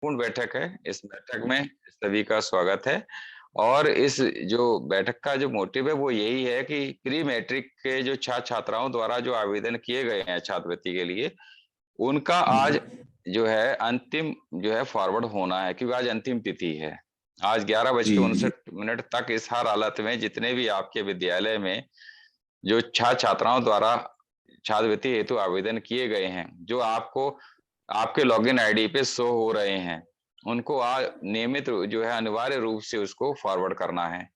पूर्ण बैठक है। इस बैठक में सभी का स्वागत है। और इस जो बैठक का जो मोटिव है वो यही है कि प्री मैट्रिक के जो छात्र छात्राओं द्वारा जो आवेदन किए गए हैं छात्रवृत्ति के लिए, उनका आज जो है अंतिम जो है फॉरवर्ड होना है, क्योंकि आज अंतिम तिथि है। आज 11 बज के जी जी 59 तक इस हर हालत में जितने भी आपके विद्यालय में जो छात्र छात्राओं द्वारा छात्रवृत्ति हेतु आवेदन किए गए हैं, जो आपको आपके लॉगिन आईडी पे शो हो रहे हैं, उनको नियमित जो है अनिवार्य रूप से उसको फॉरवर्ड करना है।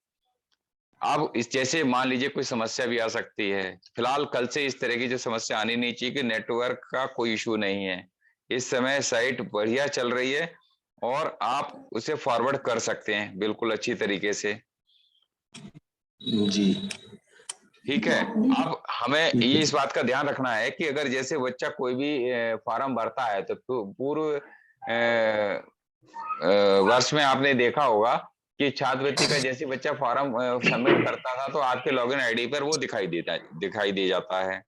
अब इस जैसे मान लीजिए कोई समस्या भी आ सकती है। फिलहाल कल से इस तरह की जो समस्या आनी नहीं चाहिए कि नेटवर्क का कोई इशू नहीं है। इस समय साइट बढ़िया चल रही है और आप उसे फॉरवर्ड कर सकते हैं बिल्कुल अच्छी तरीके से। जी ठीक है। अब हमें ठीक ये है। इस बात का ध्यान रखना है कि अगर जैसे बच्चा कोई भी फॉर्म भरता है तो पूर्व वर्ष में आपने देखा होगा कि छात्रवृत्ति का जैसे बच्चा फॉर्म सबमिट करता था तो आपके लॉगिन आईडी पर वो दिखाई दे जाता है।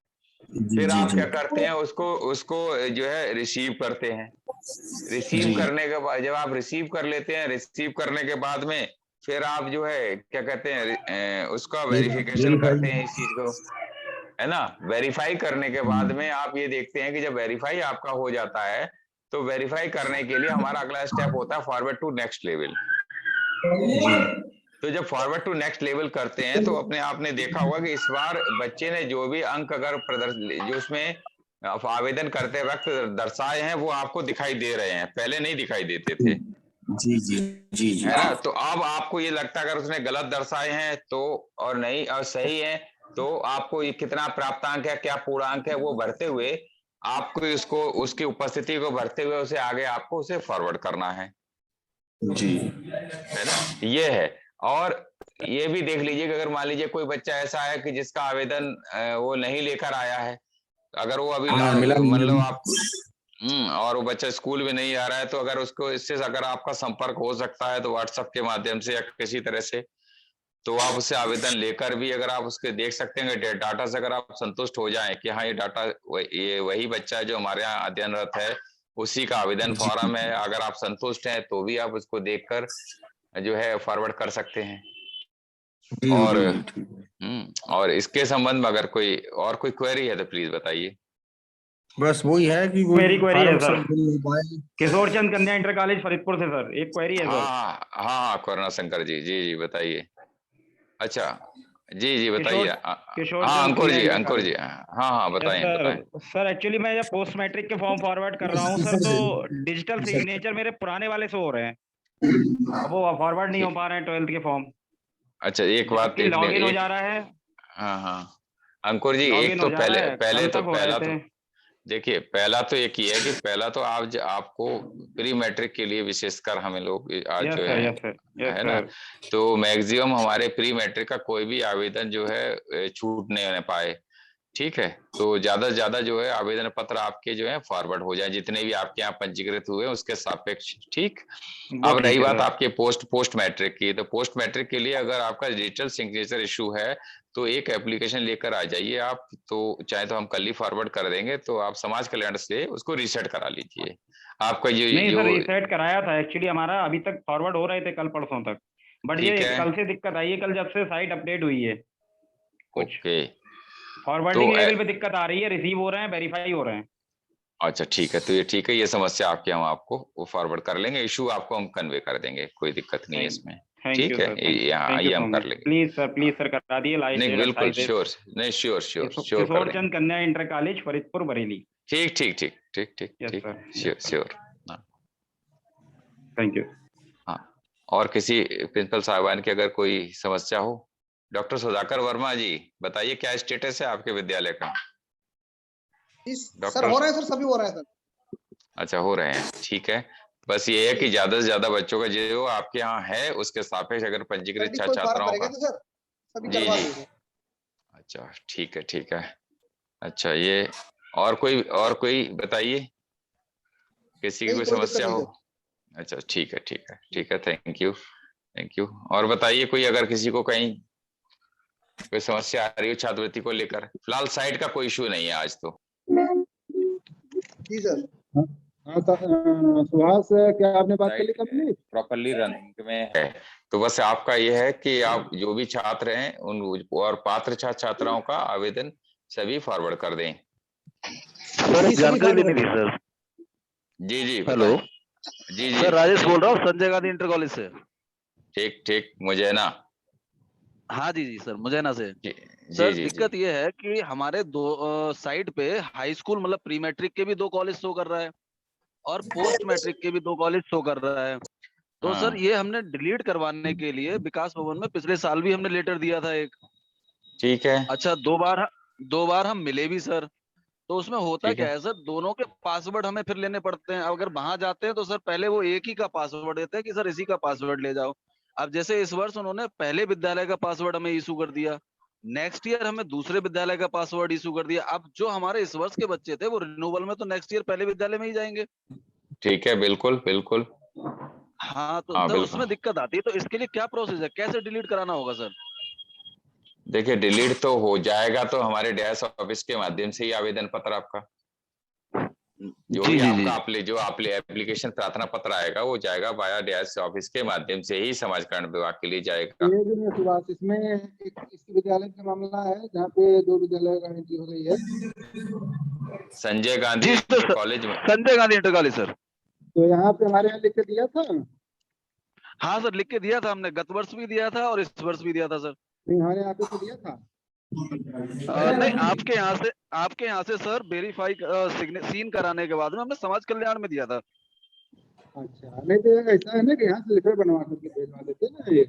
जी फिर जी आप जी क्या करते हैं, उसको उसको जो है रिसीव करते हैं। रिसीव जी करने के बाद जब आप रिसीव कर लेते हैं, रिसीव करने के बाद में फिर आप जो है क्या कहते हैं उसका वेरिफिकेशन वेरीफाई। करते हैं इस चीज को, है ना। वेरीफाई करने के बाद में आप ये देखते हैं कि जब वेरीफाई आपका हो जाता है तो वेरीफाई करने के लिए हमारा अगला स्टेप होता है फॉरवर्ड टू नेक्स्ट लेवल। जी तो जब फॉरवर्ड टू नेक्स्ट लेवल करते हैं तो अपने आपने देखा होगा कि इस बार बच्चे ने जो भी अंक अगर जो उसमें आवेदन करते वक्त दर्शाए हैं वो आपको दिखाई दे रहे हैं, पहले नहीं दिखाई देते थे, जी जी जी जी है ना। तो अब आपको ये लगता है अगर उसने गलत दर्शाए हैं तो, और नहीं और सही है तो आपको ये कितना प्राप्तांक है क्या पूर्णांक है वो भरते हुए आपको इसको उसकी उपस्थिति को भरते हुए उसे आगे आपको उसे फॉरवर्ड करना जी है ना। ये है। और ये भी देख लीजिए कि अगर मान लीजिए कोई बच्चा ऐसा है कि जिसका आवेदन वो नहीं लेकर आया है, अगर वो अभी हाँ मिला नहीं मतलब अभी। आप और वो बच्चा स्कूल में नहीं आ रहा है तो अगर उसको इससे अगर आपका संपर्क हो सकता है तो व्हाट्सएप के माध्यम से या किसी तरह से, तो आप उससे आवेदन लेकर भी अगर आप उसके देख सकते हैं डाटा से अगर आप संतुष्ट हो जाएं कि हाँ ये डाटा ये वही बच्चा है जो हमारे यहाँ अध्ययनरत है, उसी का आवेदन जी फॉर्म है, अगर आप संतुष्ट हैं तो भी आप उसको देखकर जो है फॉरवर्ड कर सकते हैं। जी और जी ठीक है। और इसके संबंध में अगर कोई और कोई क्वेरी है तो प्लीज बताइए। बस वही है कि वो मेरी क्वेरी है फार्म सर, सब फिल हो पाए। किशोर चंद कन्या इंटर कॉलेज फरीदपुर से सर, एक क्वेरी है सर। हाँ हाँ हाँ करुणा शंकर जी, जी जी बताइए। अच्छा, जी जी बताइए। किशोर किशोर हाँ चंद अंकुर कन्या जी, इंटर अंकुर कॉलेज। जी, हाँ हाँ यस बताएं सर। बताएं। सर एक्चुअली मैं जब पोस्ट मैट्रिक के फॉर्म फॉरवर्ड कर रहा हूँ सर, तो डिजिटल सिग्नेचर मेरे पुराने वाले से हो रहे हैं, अब वो फॉरवर्ड नहीं हो पा रहे हैं 12th के फॉर्म, अच्छा एक बात, जबकि एक लॉगिन हो एक जा रहा है। हाँ हाँ अंकुर जी, एक लॉगिन तो हो जा रहा है, पहले कल तो तक हो रहे थे। देखिए पहला तो एक ही है कि पहला तो आप आपको प्री मैट्रिक के लिए विशेषकर हमें लोग आज यस जो सर, यस सर, यस है ना, सर। तो मैक्सिमम हमारे प्री मैट्रिक का कोई भी आवेदन जो है छूट नहीं पाए। ठीक है, तो ज्यादा से ज्यादा जो है आवेदन पत्र आपके जो है फॉरवर्ड हो जाए, जितने भी आपके यहाँ पंजीकृत हुए उसके सापेक्ष। ठीक। वो अब रही ठीक है बात सर। आपके पोस्ट मैट्रिक की, तो पोस्ट मैट्रिक के लिए अगर आपका डिजिटल सिग्नेचर इशू है तो एक एप्लीकेशन लेकर आ जाइए आप, तो चाहे तो हम कल ही फॉरवर्ड कर देंगे, तो आप समाज कल्याण से उसको रीसेट करा लीजिए। आपका जो नहीं जो सर, रीसेट कराया था एक्चुअली, हमारा अभी तक फॉरवर्ड हो रहे थे कल परसों तक, बट ये ठीक है। कल से दिक्कत आई है, कल जब से साइट अपडेट हुई है कुछ ओके। तो फॉरवर्डिंग लेवल पे दिक्कत आ रही है, रिसीव हो रहे हैं, वेरीफाई हो रहे हैं। अच्छा ठीक है, तो ये ठीक है, ये समस्या आपके हम आपको वो फॉरवर्ड कर लेंगे, इशू आपको हम कन्वे कर देंगे, कोई दिक्कत नहीं है थैंक इसमें। थैंक यू ठीक है, सर, यहाँ थैंक यू ये हम सो कर मच। लेंगे। प्लीज सर करा दिए, लास्ट नहीं डेट बिल्कुल 28 है। श्योर, नहीं श्योर श्योर श्योर कर किशोर देंगे। चंद कन्या इंटर कॉलेज फरीदपुर बरेली। ठीक ठीक ठीक ठीक ठीक यस ठीक, sir, sure yes sir, sure. हाँ थैंक यू। हाँ। और किसी प्रिंसिपल साहबान की अगर कोई समस्या हो। डॉक्टर सुधाकर वर्मा जी बताइए क्या स्टेटस है आपके विद्यालय का। सर डॉक्टर, हो रहा है सर, सभी हो रहा है सर। अच्छा हो रहे हैं, ठीक है। बस ये है कि ज्यादा से ज्यादा बच्चों का जो आपके यहाँ है उसके सापेक्ष अगर पंजीकृत यदि कोई छात्र फॉर्म छात्राओं भरेगा का। तो सर सभी जी करवा जी, देंगे। अच्छा ठीक है ठीक है। अच्छा ये और कोई बताइए, किसी की नहीं कोई कोई दिक्कत समस्या नहीं हो। सर। अच्छा ठीक है ठीक है ठीक है, थैंक यू थैंक यू। और बताइए कोई अगर किसी को कहीं कोई समस्या आ रही हो छात्रवृत्ति को लेकर, फिलहाल साइट का कोई इशू नहीं है आज तो। जी सर। हाँ सुहास, क्या आपने बात कर ली कंप्लीट? प्रॉपरली रनिंग में है। तो बस आपका ये है कि आप जो भी छात्र हैं उन और पात्र छात्र छात्राओं का आवेदन सभी फॉरवर्ड कर दें। सर एक जानकारी लेनी थी सर। जी जी हेलो बताएं। जी जी सर, राजेश बोल रहा हूँ संजय गांधी इंटर कॉलेज से। ठीक ठीक, मुझे ना। हाँ जी जी सर, मुझे ना से। जी जी सर जी जी दिक्कत ये है कि हमारे दो साइट पे हाई स्कूल मतलब प्री मैट्रिक के भी 2 कॉलेज शो कर रहा है और पोस्ट मैट्रिक के भी 2 कॉलेज शो कर रहा है। तो सर हाँ ये हमने डिलीट करवाने के लिए विकास भवन में पिछले साल भी हमने लेटर दिया था एक। ठीक है अच्छा, 2 बार हम मिले भी सर। तो उसमें होता ठीक क्या है। है सर, दोनों के पासवर्ड हमें फिर लेने पड़ते हैं। अगर वहां जाते हैं तो सर पहले वो एक ही का पासवर्ड देते हैं कि सर इसी का पासवर्ड ले जाओ। अब जैसे इस वर्ष उन्होंने पहले विद्यालय का पासवर्ड हमें इशू कर दिया, नेक्स्ट ईयर हमें दूसरे विद्यालय का पासवर्ड इशू कर दिया। अब जो हमारे इस वर्ष के बच्चे थे वो रिन्यूअल में तो नेक्स्ट ईयर पहले विद्यालय में ही जाएंगे। ठीक है, बिल्कुल बिल्कुल। हाँ, तो हाँ सर बिल्कुल। उसमें दिक्कत आती है। तो इसके लिए क्या प्रोसेस है, कैसे डिलीट कराना होगा सर? देखिए डिलीट तो हो जाएगा तो हमारे डैश ऑफिस के माध्यम से ही आवेदन पत्र आपका, जो जी भी जी जी। आपका जो एप्लीकेशन प्रार्थना पत्र आएगा वो जाएगा वाया डैश ऑफिस के माध्यम से ही समाज कल्याण विभाग के लिए जाएगा। ये जो है सुभाष, इसमें एक इस विद्यालय का मामला है जहाँ पे 2 विद्यालय का एंट्री हो गई है। Sanjay Gandhi ji inter sir, college में। Sanjay Gandhi inter college sir. तो यहाँ पे हमारे यहाँ लिख के दिया था। हाँ सर, लिख के दिया था हमने, गत वर्ष भी दिया था और इस वर्ष भी दिया था सर। नहीं, हमारे यहाँ पे तो दिया था। नहीं, आपके यहाँ से सर वेरीफाई सीन कराने के बाद में हमने समाज कल्याण में दिया था। अच्छा, नहीं तो ऐसा है ना कि यहाँ से लेटर बनवा करके भेजवा देते ना। ये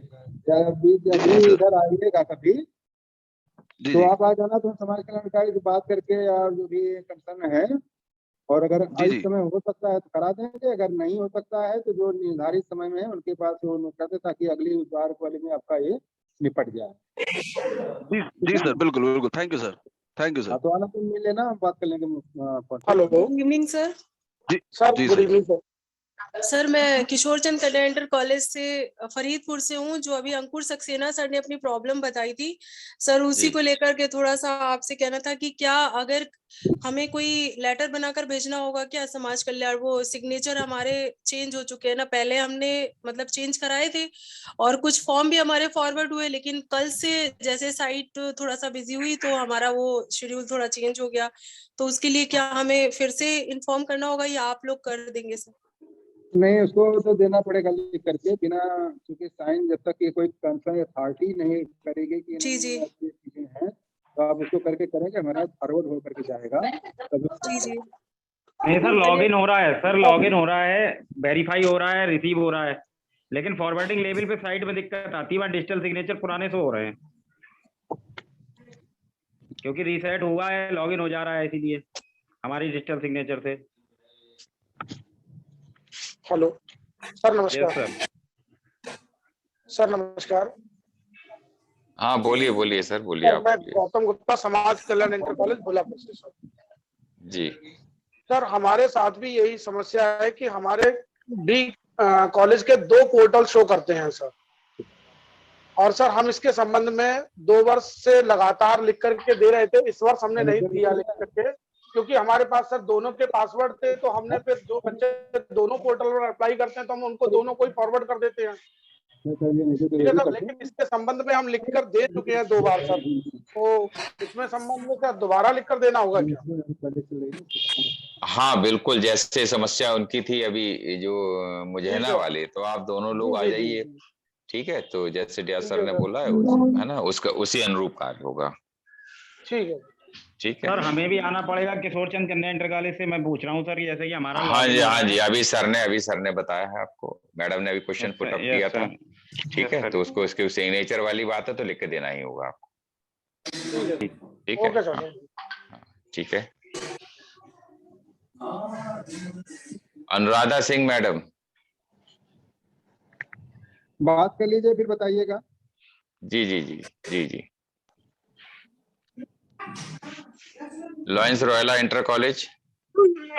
जब भी जी इधर आइएगा कभी जी तो जी आप आ जाना, तो समाज कल्याण अधिकारी से बात करके और जो भी कंसर्न है, और अगर जी इस जी समय हो सकता है तो करा देंगे, अगर नहीं हो सकता है तो जो निर्धारित समय में है उनके पास वो नोट कर दे, ताकि अगली बार वाले में आपका ये निपट जाए। जी ठीक जी है सर, ना? बिल्कुल बिल्कुल, thank you sir, thank you हाँ, सर। तो आना, तुम मिल लेना, हम बात कर लेंगे फोन पे। Hello good evening sir. जी सर, जी good sir. Evening sir. Sir मैं किशोर चंद कन्या इंटर कॉलेज से फरीदपुर से हूँ। जो अभी अंकुर सक्सेना सर ने अपनी प्रॉब्लम बताई थी सर, उसी जी को लेकर के थोड़ा सा आपसे कहना था कि क्या अगर हमें कोई लेटर बनाकर भेजना होगा क्या समाज कल्याण? वो सिग्नेचर हमारे चेंज हो चुके हैं ना, पहले हमने मतलब चेंज कराए थे और कुछ फॉर्म भी हमारे फॉरवर्ड हुए, लेकिन कल से जैसे साइट थोड़ा सा बिजी हुई तो हमारा वो शेड्यूल थोड़ा चेंज हो गया। तो उसके लिए क्या हमें फिर से इन्फॉर्म करना होगा या आप लोग कर देंगे सर? नहीं, उसको तो देना पड़ेगा लिख करके, बिना, क्योंकि साइन जब तक ये कोई कंसर्न अथॉरिटी नहीं करेगी कि जी नहीं जी ये चीजें हैं, तो आप उसको करके करेंगे, हमारा फॉरवर्ड हो करके जाएगा तब। जी जी। नहीं सर, लॉगिन हो रहा है सर, लॉगिन हो रहा है, वेरीफाई हो रहा है, रिसीव हो रहा है, लेकिन फॉरवर्डिंग लेवल पे साइट में दिक्कत आती है। वहाँ डिजिटल सिग्नेचर पुराने से हो रहे हैं, क्योंकि रीसेट हुआ है, लॉगिन हो जा रहा है इसीलिए हमारी डिजिटल सिग्नेचर से। हेलो सर, यस नमस्कार। सर। सर नमस्कार। हाँ बोलिए बोलिए सर, बोलिए सर आप मैं बोलिए। गौतम गुप्ता, समाज कल्याण इंटर कॉलेज भोलापुर से। सर जी सर हमारे साथ भी यही समस्या है कि हमारे डी कॉलेज के 2 पोर्टल शो करते हैं सर। और सर हम इसके संबंध में 2 वर्ष से लगातार लिख करके दे रहे थे। इस वर्ष हमने नहीं दिया लिख करके, क्योंकि हमारे पास सर दोनों के पासवर्ड थे। तो हमने फिर जो बच्चे दोनों पोर्टल पर अप्लाई करते हैं तो हम उनको दोनों को ही फॉरवर्ड कर देते हैं। ठीक है सर, लेकिन इसके संबंध में हम लिखकर दे चुके हैं 2 बार सर। तो इसमें संबंध में सर दोबारा लिखकर देना होगा क्या? हाँ बिल्कुल, जैसे समस्या उनकी थी अभी जो मुझे जी ना सर। वाली, तो आप दोनों जी लोग आ जी जी जाइए। जी। ठीक है, तो जैसे डिया ठीक सर है ने सर। बोला है ना, उसका उसी अनुरूप कार्य होगा। ठीक है। ठीक है। सर हमें भी आना पड़ेगा किशोर चंद कन्या इंटर कॉलेज से। मैं पूछ रहा हूँ सर, जैसे कि हमारा हाँ लॉगिन जी हो हाँ रहा जी, है। अभी सर ने बताया है आपको, मैडम ने अभी question yes put sir, up yes किया था। सर, ठीक यस है, सर। तो उसको उसके सिग्नेचर वाली बात है तो लिख के देना ही होगा आपको। ठीक है। ठीक है। Okay sir. हाँ हाँ, ठीक है। अनुराधा सिंह मैडम। बात कर लीजिए, फिर बताइएगा। जी जी जी जी जी। Lions Royla inter college.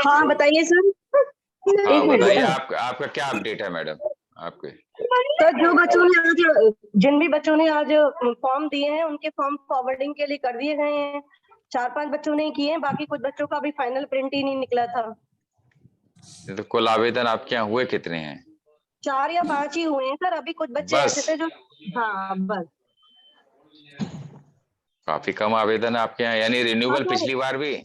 हाँ बताइए सर। एक हाँ मिनट बताइए, बेटा। आपका क्या अपडेट है मैडम आपके? तो जो बच्चों ने आज जिन भी बच्चों ने आज फॉर्म दिए हैं उनके फॉर्म फॉरवर्डिंग के लिए कर दिए गए हैं। 4-5 बच्चों ने किए हैं, बाकी कुछ बच्चों का भी फाइनल प्रिंट ही नहीं निकला था। तो कुल आवेदन आपके यहाँ हुए कितने हैं? 4 या 5 ही हुए हैं सर। अभी कुछ बच्चे बस? ऐसे थे जो, हाँ बस। काफी कम आवेदन है आपके यहाँ, यानी रिन्यूअल हाँ, पिछली बार भी?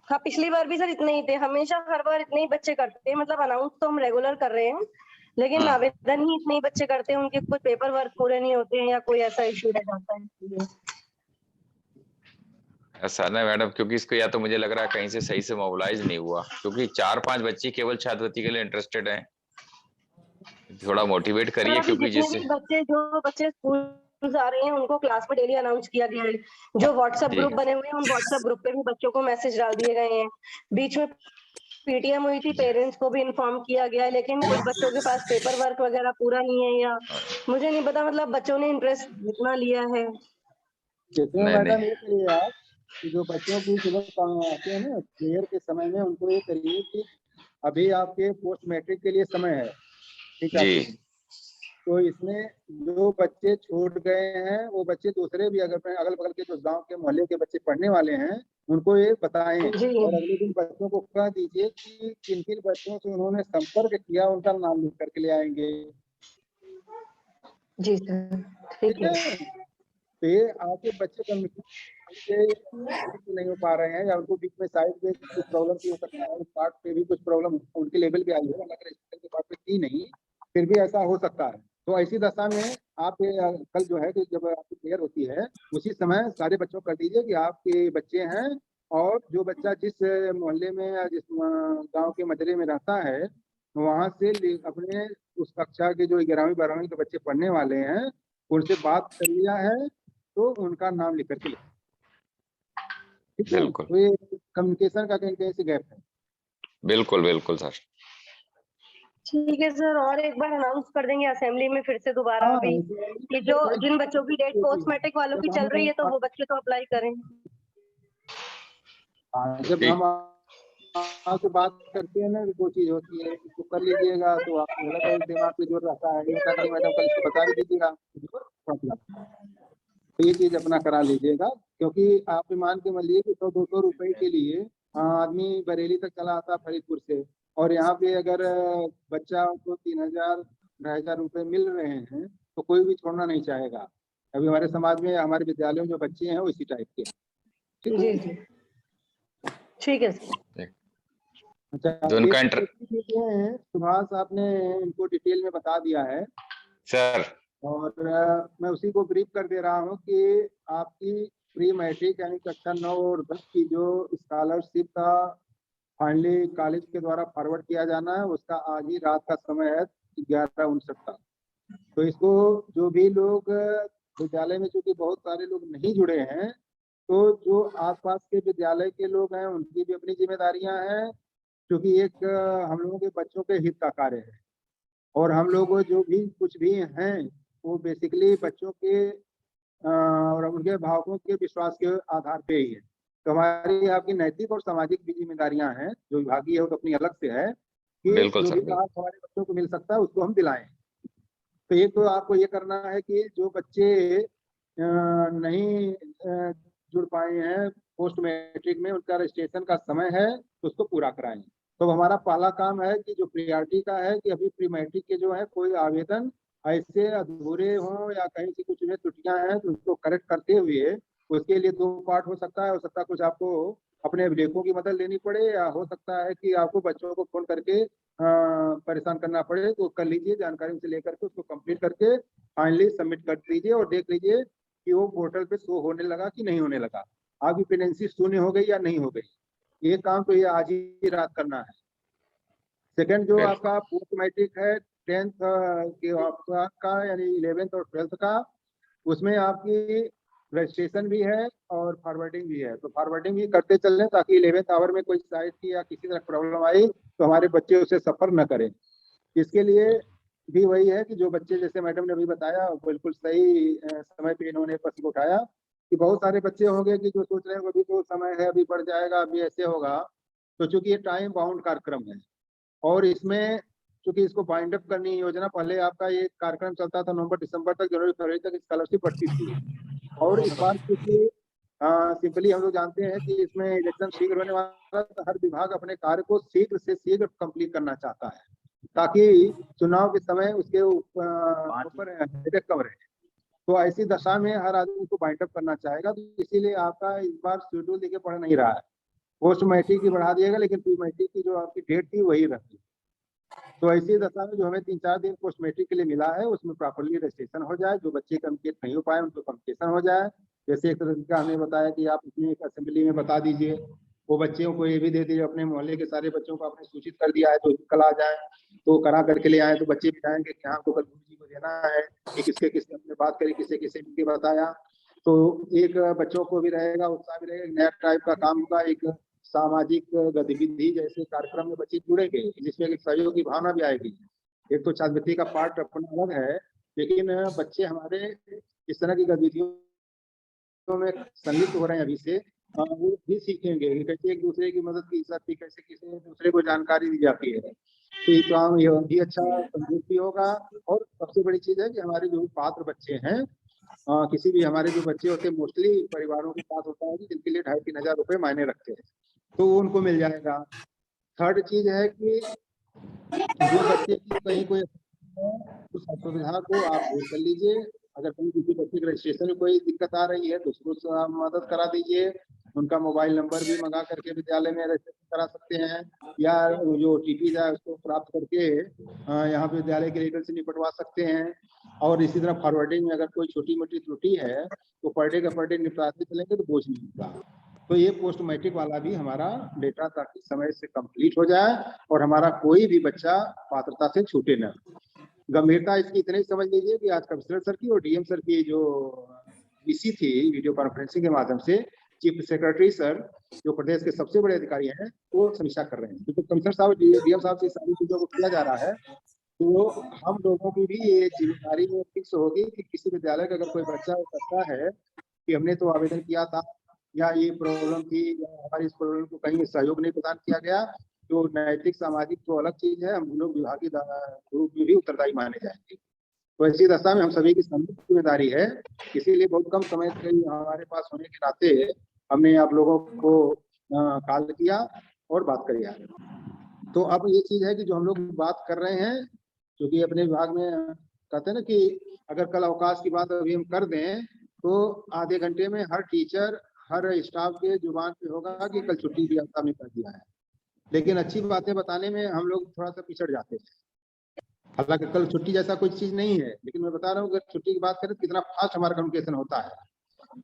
हाँ पिछली बार भी सर इतने ही थे, हमेशा हर बार इतने ही बच्चे करते हैं, मतलब अनाउंस तो हम रेगुलर कर रहे हैं, लेकिन हाँ। आवेदन ही इतने ही बच्चे करते हैं, उनके कुछ पेपर वर्क पूरे नहीं होते हैं या कोई ऐसा इश्यू रह जाता है इसलिए। ऐसा ना मैडम, क्योंकि इसको या तो मुझे लग रहा है कहीं से सही से मोबिलाइज नहीं हुआ, क्योंकि 4-5 बच्चे केवल छात्रवृत्ति के लिए इंटरेस्टेड हैं। थोड़ा मोटिवेट सर करिए, अभी क्योंकि जितने जिससे भी बच्चे, जो बच्चे स्कूल आ रहे हैं उनको क्लास में डेली अनाउंस किया गया है। जो व्हाट्सएप जी। ग्रुप बने हुए हैं उन व्हाट्सएप ग्रुप पे भी बच्चों को मैसेज डाल दिए गए हैं। बीच में पीटीएम हुई थी, पेरेंट्स को भी इन्फॉर्म किया गया है, लेकिन कुछ बच्चों के पास पेपर वर्क वगैरह पूरा नहीं है, या मुझे नहीं पता, मतलब बच्चों ने इंटरेस्ट जितना लिया है। जैसे नहीं मैडम नहीं, ये करिए आप कि जो बच्चों की सुबह आते हैं ना प्रेयर के समय में, उनको ये करिए कि अभी आपके पोस्ट मैट्रिक के लिए समय है, ठीक है? जी तो इसमें जो बच्चे छूट गए हैं वो बच्चे दूसरे भी अगर अगल बगल के जो गांव के मोहल्ले के बच्चे पढ़ने वाले हैं उनको ये बताएं, जी और अगले दिन बच्चों को कह दीजिए कि किन किन बच्चों से उन्होंने संपर्क किया उनका नाम लिख करके ले आएंगे। जी सर, ठीक ठीक है। है? तो ये आपके बच्चे कम्युनिकेशन नहीं हो पा रहे हैं, या उनको बीच में साइड में कुछ प्रॉब्लम भी हो सकता है, उस पार्ट पे भी कुछ प्रॉब्लम उनके लेवल पे आई है, अगर के पार्ट पे थी नहीं, फिर भी ऐसा हो सकता है। तो ऐसी दशा में आप कल जो है कि जब आपकी प्रेयर होती है उसी समय सारे बच्चों को कर दीजिए कि आपके बच्चे हैं, और जो बच्चा जिस मोहल्ले में या जिस गांव के मजरे में रहता है वहां से अपने उस कक्षा के जो 11वीं 12वीं के बच्चे पढ़ने वाले हैं उनसे बात कर लिया है तो उनका नाम लिख करके लिखा। ठीक है? बिल्कुल तो ये कम्युनिकेशन का कहीं कहीं से गैप है। बिल्कुल बिल्कुल सर। ठीक है सर, और एक बार अनाउंस कर देंगे असेंबली में फिर से दोबारा हाँ, अभी कि जो जिन बच्चों की डेट पोस्ट मैट्रिक वालों की चल रही है तो वो बच्चे तो अप्लाई करें। जब ठीक। हम आपसे बात करते हैं ना वो चीज होती है, इसको कर लीजिएगा तो आपको गलत है दिमाग में जो रहता है, ये करेंगे मैडम कल इसको बता भी दीजिएगा। तो ये चीज अपना करा लीजिएगा, क्योंकि आप मान के मानिए कि 100-200 रुपए के लिए आदमी बरेली तक चला आता फरीदपुर से, और यहाँ पे अगर बच्चा को 3000-2500 रुपए मिल रहे हैं तो कोई भी छोड़ना नहीं चाहेगा। अभी हमारे समाज में हमारे विद्यालयों में जो बच्चे हैं वो इसी टाइप के। ठीक है? जी ठीक है सर। अच्छा, जो उनका सुभाष आपने इनको डिटेल में बता दिया है सर, और मैं उसी को ब्रीफ कर दे रहा हूँ कि आपकी प्री मैट्रिक यानी कक्षा 9 और 10 की जो स्कॉलरशिप का फाइनली कॉलेज के द्वारा फॉरवर्ड किया जाना है उसका आज ही रात का समय है 11:59 का। तो इसको जो भी लोग विद्यालय में, चूंकि बहुत सारे लोग नहीं जुड़े हैं, तो जो आसपास के विद्यालय के लोग हैं उनकी भी अपनी जिम्मेदारियां हैं, क्योंकि एक हम लोगों के बच्चों के हित का कार्य है, और हम लोग जो भी कुछ भी हैं वो बेसिकली बच्चों के और उनके भावकों के विश्वास के आधार पे ही है। तो हमारी आपकी नैतिक और सामाजिक भी जिम्मेदारियां हैं, जो विभागीय है वो तो अपनी अलग से है कि बिल्कुल जो सर, भी लाभ हमारे बच्चों को मिल सकता है उसको हम दिलाएं। तो एक तो आपको ये करना है कि जो बच्चे नहीं जुड़ पाए हैं पोस्ट मैट्रिक में, उनका रजिस्ट्रेशन का समय है तो उसको पूरा कराएं। तो हमारा पहला काम है कि जो प्रियॉरिटी का है कि अभी प्री मैट्रिक के जो है कोई आवेदन ऐसे अधूरे हों या कहीं से कुछ में त्रुटियां हैं तो उसको करेक्ट करते हुए, उसके लिए 2 पार्ट हो सकता है कुछ आपको अपने अभिलेखों की मदद लेनी पड़े, या हो सकता है कि आपको बच्चों को फोन करके परेशान करना पड़े। तो कर लीजिए, जानकारी उनसे लेकर के उसको कंप्लीट करके फाइनली सबमिट कर दीजिए और देख लीजिए कि वो पोर्टल पे शो होने लगा कि नहीं होने लगा, आपकी पेंडेंसी शून्य हो गई या नहीं हो गई। ये काम तो ये आज ही रात करना है। सेकंड जो आपका पोस्ट मैट्रिक है 10th के आपका यानी 11th और 12th का, उसमें आपकी रजिस्ट्रेशन भी है और फॉरवर्डिंग भी है। तो फॉरवर्डिंग भी करते चल रहे ताकि 11th आवर में कोई साइट की या किसी तरह प्रॉब्लम आई तो हमारे बच्चे उसे सफर न करें। इसके लिए भी वही है कि जो बच्चे, जैसे मैडम ने अभी बताया, बिल्कुल सही समय पे इन्होंने प्रश्न उठाया कि बहुत सारे बच्चे होंगे कि जो सोच रहे हैं अभी तो समय है, अभी बढ़ जाएगा, अभी ऐसे होगा। तो चूंकि ये टाइम बाउंड कार्यक्रम है और इसमें चूंकि इसको बाइंड अप करनी है योजना, पहले आपका ये कार्यक्रम चलता था नवंबर दिसंबर तक, जनवरी फरवरी तक स्कॉलरशिप बढ़ती थी, और इस बार क्योंकि सिंपली हम लोग जानते हैं कि इसमें इलेक्शन शीघ्र होने वाला है, तो हर विभाग अपने कार्य को शीघ्र से शीघ्र कंप्लीट करना चाहता है ताकि चुनाव के समय उसके ऊपर हेडेक कम रहे। तो ऐसी दशा में हर आदमी को बाइंड अप करना चाहेगा, तो इसीलिए आपका इस बार शेड्यूल देके पढ़ नहीं रहा है। पोस्ट मैट्रिक की बढ़ा दिएगा, लेकिन प्री मैट्रिक की जो आपकी डेट थी वही रखी। तो ऐसी दशा में जो हमें 3-4 दिन पोस्ट मैट्रिक के लिए मिला है उसमें प्रॉपरली रजिस्ट्रेशन हो जाए। जो बच्चे कम्प्लीट नहीं हो पाए उनको कम्प्लीशन हो जाए। जैसे एक तरीका हमें बताया कि आप अपनी एक असेंबली में बता दीजिए, वो बच्चों को ये भी दे दीजिए, अपने मोहल्ले के सारे बच्चों को आपने सूचित कर दिया है तो कल आ जाए, तो करा करके ले आए, तो बच्चे भी जाएंगे कि हाँ, तो कल गुरु जी को देना है कि किसके किसने अपने बात करी, किसे किसे मिलकर बताया। तो एक बच्चों को भी रहेगा, उत्साह भी रहेगा, एक नया टाइप का काम होगा, एक सामाजिक गतिविधि जैसे कार्यक्रम में बच्चे जुड़ेंगे जिसमें एक सहयोग की भावना भी आएगी। एक तो छात्रवृत्ति का पार्ट अपना अलग है, लेकिन बच्चे हमारे इस तरह की गतिविधियों में सम्मिलित हो रहे हैं अभी से, वो भी सीखेंगे कि कैसे एक दूसरे की मदद की जाती है, कैसे किसी दूसरे को जानकारी दी जाती है। तो ये काम ये भी अच्छा संदेश भी होगा। और सबसे बड़ी चीज है कि हमारे जो पात्र बच्चे हैं, किसी भी हमारे जो बच्चे होते हैं मोस्टली परिवारों के पास होता है कि जिनके लिए 2,500-3,000 हजार रुपए मायने रखते हैं, तो वो उनको मिल जाएगा। थर्ड चीज है कि जो बच्चे की कहीं कोई उस असुविधा को आप दूर कर लीजिए। अगर कहीं किसी बच्चे के रजिस्ट्रेशन में कोई दिक्कत आ रही है तो उसको आप मदद करा दीजिए। उनका मोबाइल नंबर भी मंगा करके विद्यालय में रजिस्ट्रेशन करा सकते हैं, या जो OTP है उसको प्राप्त करके यहाँ पे विद्यालय के लीडर से निपटवा सकते हैं। और इसी तरह फॉरवर्डिंग में अगर कोई छोटी मोटी त्रुटि है तो पर डे का पर डे निपटाते चलेंगे तो बोझ नहीं होगा। तो ये पोस्ट मैट्रिक वाला भी हमारा डेटा ताकि समय से कंप्लीट हो जाए और हमारा कोई भी बच्चा पात्रता से छूटे न। गंभीरता इसकी इतनी समझ लीजिए कि आज कमिश्नर सर की और DM सर की जो VC थी वीडियो कॉन्फ्रेंसिंग के माध्यम से, चीफ सेक्रेटरी सर जो प्रदेश के सबसे बड़े अधिकारी हैं वो समीक्षा कर रहे हैं। क्योंकि कमिश्नर साहब DM साहब से सारी चीजों को किया जा रहा है, तो हम लोगों की भी ये जिम्मेदारी में फिक्स होगी कि किसी विद्यालय का अगर कोई बच्चा करता है कि हमने तो आवेदन किया था या ये प्रॉब्लम थी या हमारी इस प्रॉब्लम को कहीं सहयोग नहीं प्रदान किया गया, तो नैतिक सामाजिक तो अलग चीज है, हम लोग विभागीय रूप में भी उत्तरदायी माने जाएंगे। तो ऐसी दशा में हम सभी की संयुक्त जिम्मेदारी है, इसीलिए बहुत कम समय से हमारे पास होने के नाते हमने आप लोगों को कॉल किया और बात करी है। तो अब ये चीज है कि जो हम लोग बात कर रहे हैं, क्योंकि अपने विभाग में कहते हैं ना कि अगर कल अवकाश की बात अभी हम कर दें तो आधे घंटे में हर टीचर हर स्टाफ के जुबान पे होगा कि कल छुट्टी की व्यवस्था में कर दिया है। लेकिन अच्छी बातें बताने में हम लोग थोड़ा सा पिछड़ जाते हैं। हालांकि कल छुट्टी जैसा कोई चीज नहीं है, लेकिन मैं बता रहा हूँ अगर छुट्टी की बात करें तो कितना फास्ट हमारा कम्युनिकेशन होता है।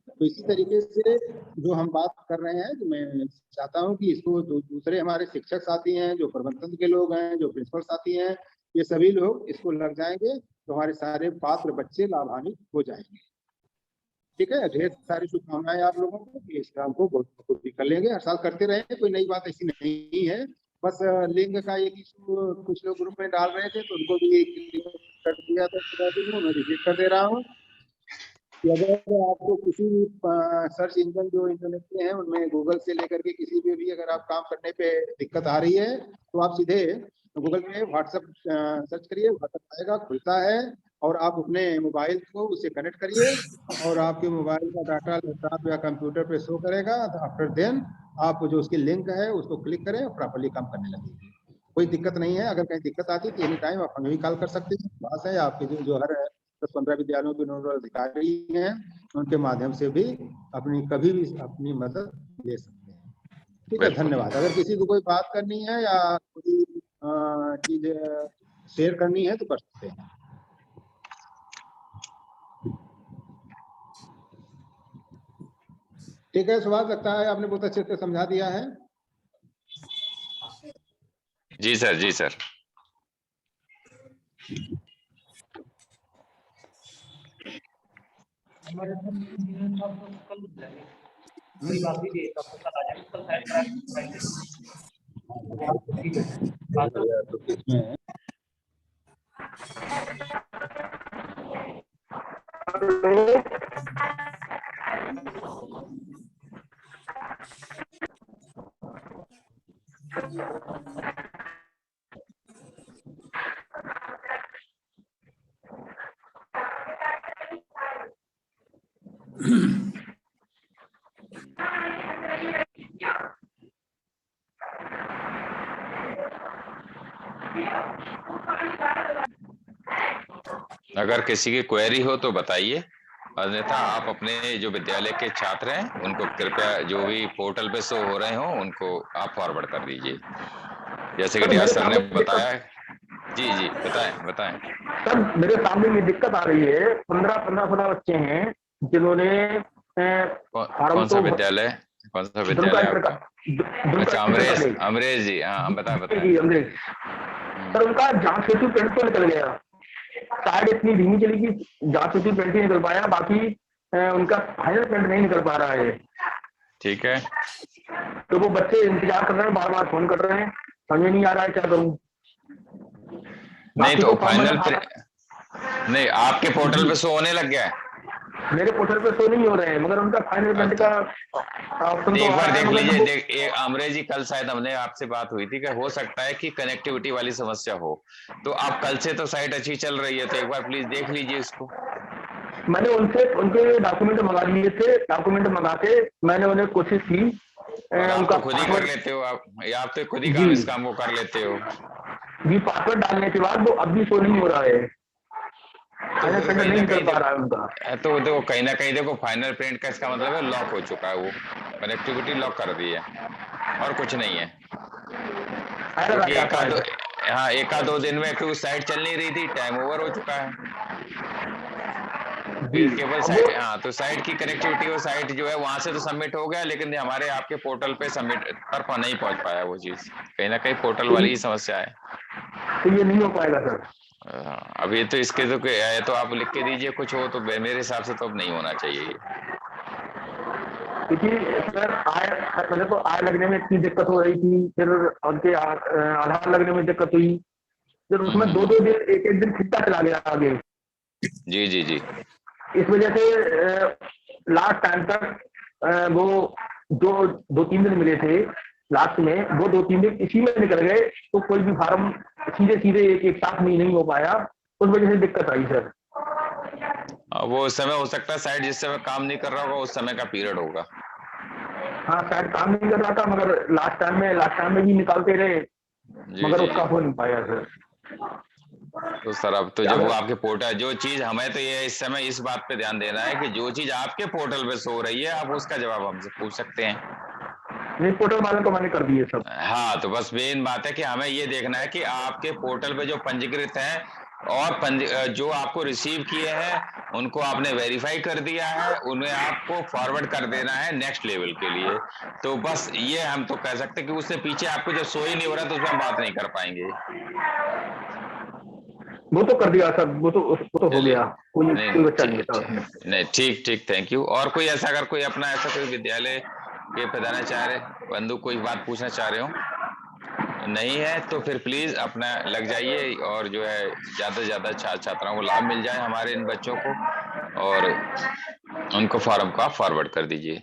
तो इसी तरीके से जो हम बात कर रहे हैं, तो मैं चाहता हूँ कि इसको दूसरे हमारे शिक्षक साथी हैं, जो प्रबंधन के लोग हैं, जो प्रिंसिपल साथी हैं, ये सभी लोग इसको लग जाएंगे तो हमारे सारे पात्र बच्चे लाभान्वित हो जाएंगे। ठीक है, ढेर सारी शुभकामनाएं आप लोगों को कि इस काम को बहुत भी कर लेंगे। हर साल करते रहे, कोई नई बात ऐसी नहीं है। बस लिंग का एक इशू कुछ लोग ग्रुप में डाल रहे थे तो उनको भी कर दिया था, मैं रिपीट कर दे रहा हूँ कि अगर आपको किसी भी सर्च इंजन जो इंटरनेट पे हैं उनमें गूगल से लेकर के किसी पे भी अगर आप काम करने पे दिक्कत आ रही है तो आप सीधे गूगल पे व्हाट्सएप सर्च करिए, व्हाट्सएप आएगा, खुलता है और आप अपने मोबाइल को उससे कनेक्ट करिए और आपके मोबाइल का डाटा लैपटॉप या कंप्यूटर पे शो करेगा। आफ्टर देन आप जो उसकी लिंक है उसको क्लिक करें और प्रॉपर्ली काम करने लगेगी। कोई दिक्कत नहीं है। अगर कहीं दिक्कत आती है तो एनी टाइम आप हमें भी कॉल कर सकते हैं। पास है आपके जो हर 10-15 विद्यालयों के नोडल अधिकारी हैं, उनके माध्यम से भी कभी भी अपनी मदद ले सकते हैं। ठीक है, धन्यवाद। अगर किसी को कोई बात करनी है या कोई चीज शेयर करनी है तो कर सकते हैं। ठीक है, सुभाष, लगता है आपने बहुत अच्छे से समझा दिया है। जी सर, जी सर। अगर किसी की क्वेरी हो तो बताइए, अन्यथा आप अपने जो विद्यालय के छात्र हैं उनको कृपया जो भी पोर्टल पे शो हो रहे हो उनको आप फॉरवर्ड कर दीजिए, जैसे कि सर डियाज मेरे सर ने सामने बताया। दिक्कत जी जी, बताएं बताएं। सर मेरे सामने ये दिक्कत आ रही है, 15-15 बच्चे हैं जिन्होंने फार्म कौन सा तो विद्यालय, कौन सा दुमका विद्यालय इंटर आपका? दुमका अच्छा, इंटर अमरेश, कॉलेज। अमरेश जी, हाँ बताएं जी बताएं। जी अमरीश हम्म, सर, उनका जांच हेतु प्रिंट तो निकल गया, शायद इतनी धीमी चली कि जांच हेतु प्रिंट ही निकल पाया, बाकी उनका फाइनल प्रिंट नहीं निकल पा रहा है। ठीक है। तो वो बच्चे इंतजार कर रहे हैं, बार बार फोन कर रहे हैं, समझ नहीं आ रहा है क्या करूं। नहीं बाकी तो तो फॉर्म मैंने नहीं, आपके पोर्टल जी पे शो होने लग गया है? मेरे पोर्टल पे शो नहीं हो रहे हैं, मगर उनका फाइनल प्रिंट अच्छा, का ऑप्शन तो एक आ बार रहा है, देख मगर लीजिए, वो देख अमरेश जी, कल शायद हमने आपसे बात हुई थी कि हो सकता है कि कनेक्टिविटी वाली समस्या हो, तो आप कल से तो साइट अच्छी चल रही है, तो एक बार प्लीज देख लीजिए इसको। मैंने उनसे उनके डॉक्यूमेंट मंगा लिए थे, डॉक्यूमेंट मंगा के मैंने उन्हें कोशिश की और आप उनका तो खुद ही कर पासवर्ड लेते हो, आप या आप तो खुद ही जी काम, इस काम को कर लेते हो। जी पासवर्ड डालने के बाद वो अब भी शो नहीं हो रहा है, तो फाइनल वो प्रिंट कहीं नहीं ना निकल कहीं पा रहा है उनका। तो देखो कहीं ना कहीं देखो, फाइनल प्रिंट का इसका मतलब है लॉक हो चुका है, वो कनेक्टिविटी लॉक कर दी है, और कुछ नहीं है। एरर आ क्योंकि एक जाता आध है दो, सर। हाँ एक आध दो दिन में क्योंकि साइट चल नहीं रही थी, टाइम ओवर हो चुका है। जी ये केवल अब वो साइट, हाँ तो साइट की कनेक्टिविटी, वो साइट जो है वहां से तो सबमिट हो गया, लेकिन हमारे आपके पोर्टल पे सबमिट पर नहीं पहुंच पाया वो चीज, कहीं ना कहीं पोर्टल तो वाली ये ही समस्या है। तो ये नहीं हो पाएगा सर, अभी तो इसके तो है, तो आप लिख के दीजिए कुछ हो तो, मेरे हिसाब से तो अब नहीं होना चाहिए ये। क्योंकि सर आय पहले तो आय लगने में इतनी दिक्कत हो रही थी, फिर उनके आधार लगने में दिक्कत हुई, फिर उसमें दो दो दिन एक एक दिन खिंचता चला गया आगे। जी जी जी। इस वजह से लास्ट टाइम तक वो जो 2-3 दिन मिले थे लास्ट में, वो 2-3 दिन इसी में निकल गए, तो कोई भी फार्म सीधे सीधे एक साथ नहीं हो पाया, उस वजह से दिक्कत आई सर। वो उस समय हो सकता है साइट जिस समय काम नहीं कर रहा होगा, उस समय का पीरियड होगा। हाँ शायद काम नहीं कर रहा था, मगर लास्ट टाइम में भी निकालते रहे, जी मगर जी उसका जी। हो नहीं पाया सर। तो सर अब तो क्या जब वो कर आपके पोर्टल, जो चीज हमें तो ये इस समय इस बात पे ध्यान देना है कि जो चीज आपके पोर्टल पे शो हो रही है, आप उसका जवाब हमसे पूछ सकते हैं। नहीं, पोर्टल वाले तो मैंने कर दिए सब। हाँ तो बस मेन बात है कि हमें ये देखना है कि आपके पोर्टल पे जो पंजीकृत हैं और जो आपको रिसीव किए हैं उनको आपने वेरीफाई कर दिया है, उन्हें आपको फॉरवर्ड कर देना है नेक्स्ट लेवल के लिए। तो बस ये हम तो कह सकते हैं कि उससे पीछे आपको जब शो ही नहीं हो रहा तो उसमें हम बात नहीं कर पाएंगे। वो तो कर दिया सर, वो तो हो चलिए, गया, कोई नहीं कोई नहीं बच्चा नहीं ठीक था ठीक, उसमें। नहीं ठीक ठीक, थैंक यू। और कोई ऐसा, अगर कोई अपना ऐसा कोई विद्यालय के प्रधानाचार्य बंधु कोई बात पूछना चाह रहे हो, नहीं है तो फिर प्लीज अपना लग जाइए, और जो है ज्यादा से ज्यादा छात्र छात्राओं को लाभ मिल जाए हमारे इन बच्चों को, और उनको फॉर्म को आप फॉरवर्ड कर दीजिए।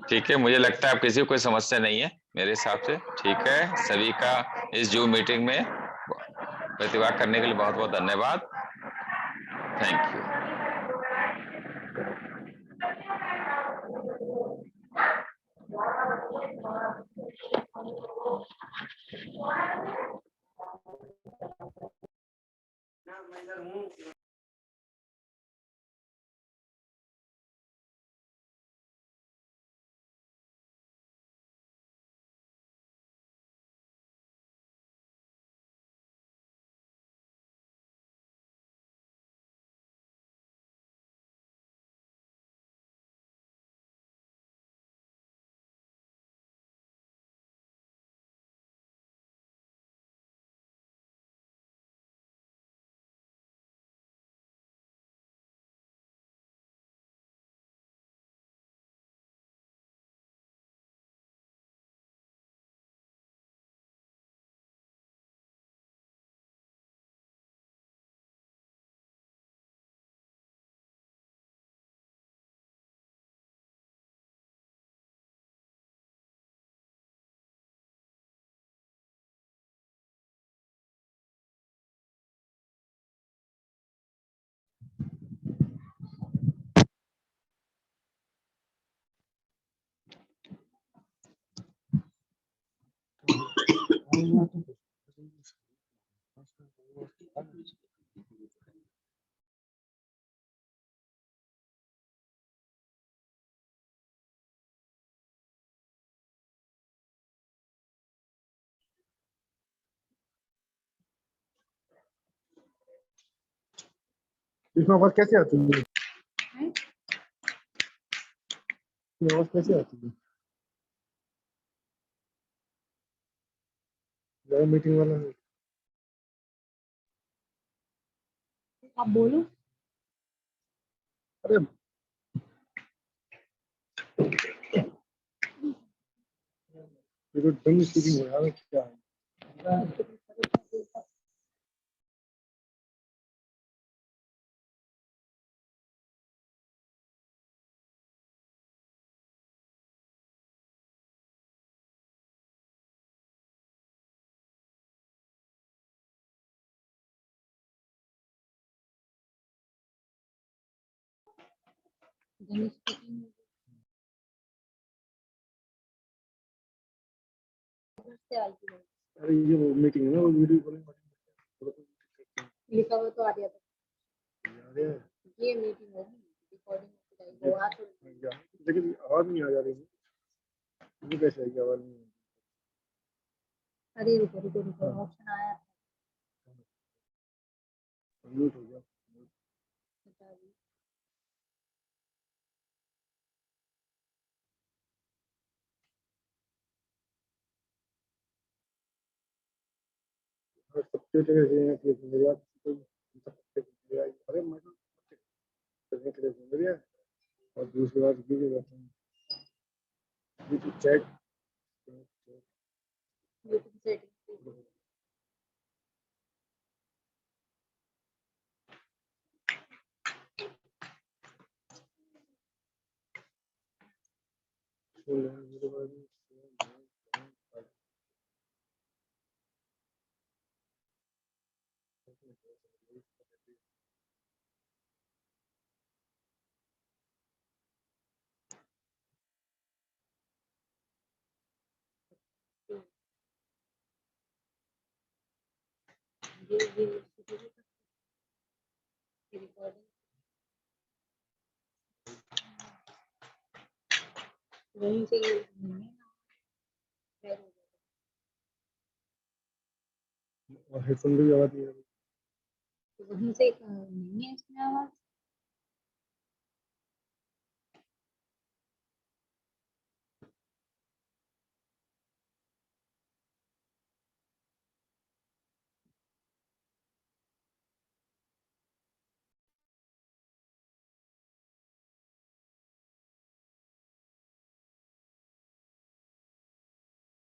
ठीक है, मुझे लगता है अब किसी को कोई समस्या नहीं है मेरे हिसाब से। ठीक है, सभी का इस जूम मीटिंग में प्रतिभाग करने के लिए बहुत बहुत धन्यवाद। Thank you. इसमें आवाज कैसे आती है? ये आवाज कैसे आती है? लाइव मीटिंग वाला है। आप बोलो। अरे ये तो डम स्पीकिंग हो रहा है क्या है? अरे ये वो मीटिंग है ना, वो वीडियो कॉलिंग लिखा हुआ तो आ गया था। आ रहा है। ये मीटिंग होगी, रिकॉर्डिंग हो तो लेकिन आवाज नहीं आ जा रही है। ये कैसे आएगी आवाज नहीं? अरे रुको रुको रुको, ऑप्शन आया म्यूट हो गया। था। और सबसे जगह ये है कि मेरे यार अरे मैं तो करने के लिए बोल रही है। और दूसरी बात ये भी रहता है ये तो चैट मीटिंग सेटिंग ये रिकॉर्डिंग वहीं से ये नहीं है ना, और हेडफोन भी आवाज नहीं आ रही। तो वहीं से नहीं है इसमें आवाज।